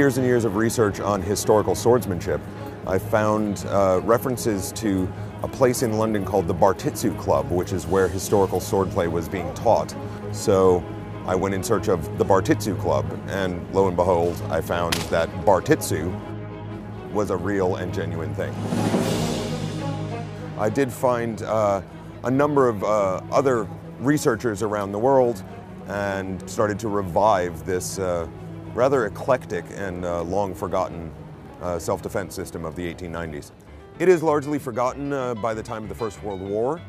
years and years of research on historical swordsmanship, I found references to a place in London called the Bartitsu Club, which is where historical swordplay was being taught. So I went in search of the Bartitsu Club, and lo and behold, I found that Bartitsu was a real and genuine thing. I did find a number of other researchers around the world and started to revive this rather eclectic and long-forgotten self-defense system of the 1890s. It is largely forgotten by the time of the First World War,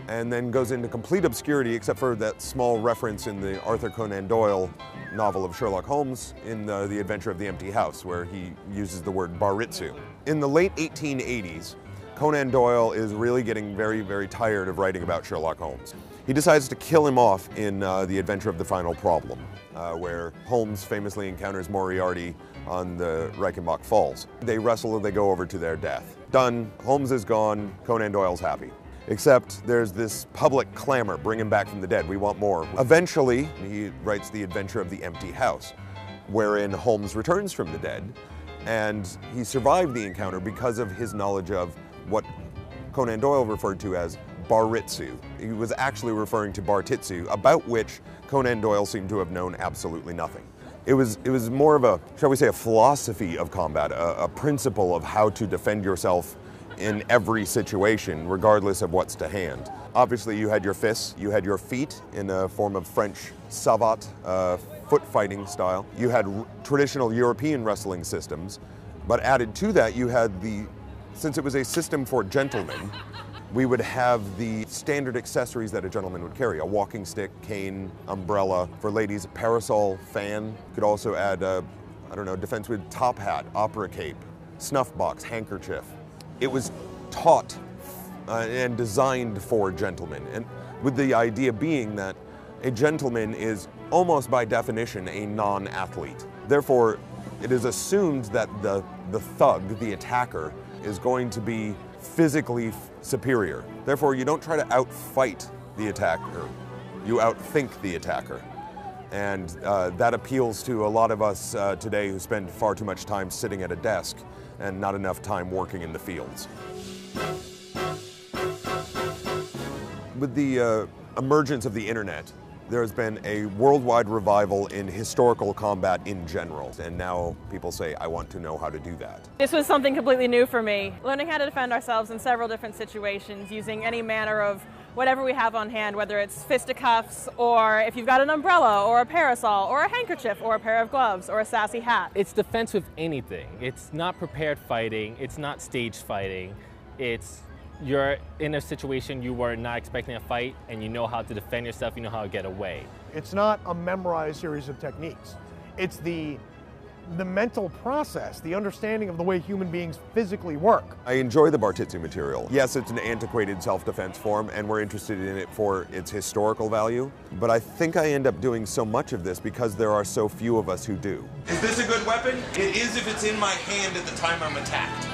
and then goes into complete obscurity except for that small reference in the Arthur Conan Doyle novel of Sherlock Holmes in The Adventure of the Empty House, where he uses the word Bartitsu. In the late 1880s, Conan Doyle is really getting very, very tired of writing about Sherlock Holmes. He decides to kill him off in The Adventure of the Final Problem, where Holmes famously encounters Moriarty on the Reichenbach Falls. They wrestle and they go over to their death. Done, Holmes is gone, Conan Doyle's happy. Except there's this public clamor, bring him back from the dead, we want more. Eventually, he writes The Adventure of the Empty House, wherein Holmes returns from the dead, and he survived the encounter because of his knowledge of what Conan Doyle referred to as Bartitsu. He was actually referring to Bartitsu, about which Conan Doyle seemed to have known absolutely nothing. It was more of a, shall we say, a philosophy of combat, a principle of how to defend yourself in every situation, regardless of what's to hand. Obviously, you had your fists, you had your feet in a form of French savate, foot fighting style. You had traditional European wrestling systems, but added to that, you had since it was a system for gentlemen, we would have the standard accessories that a gentleman would carry: a walking stick, cane, umbrella. For ladies, a parasol, fan. Could also add I don't know, defense with top hat, opera cape, snuff box, handkerchief. It was taught and designed for gentlemen, and with the idea being that a gentleman is almost by definition a non-athlete. Therefore, it is assumed that the thug, the attacker, is going to be physically superior. Therefore, you don't try to outfight the attacker, you outthink the attacker. And that appeals to a lot of us today who spend far too much time sitting at a desk and not enough time working in the fields. With the emergence of the internet, there has been a worldwide revival in historical combat in general, and now people say, I want to know how to do that. This was something completely new for me. Learning how to defend ourselves in several different situations using any manner of whatever we have on hand, whether it's fisticuffs, or if you've got an umbrella, or a parasol, or a handkerchief, or a pair of gloves, or a sassy hat. It's defense with anything. It's not prepared fighting, it's not staged fighting. You're in a situation you were not expecting a fight, and you know how to defend yourself, you know how to get away. It's not a memorized series of techniques. It's the mental process, the understanding of the way human beings physically work. I enjoy the Bartitsu material. Yes, it's an antiquated self-defense form, and we're interested in it for its historical value, but I think I end up doing so much of this because there are so few of us who do. Is this a good weapon? It is if it's in my hand at the time I'm attacked.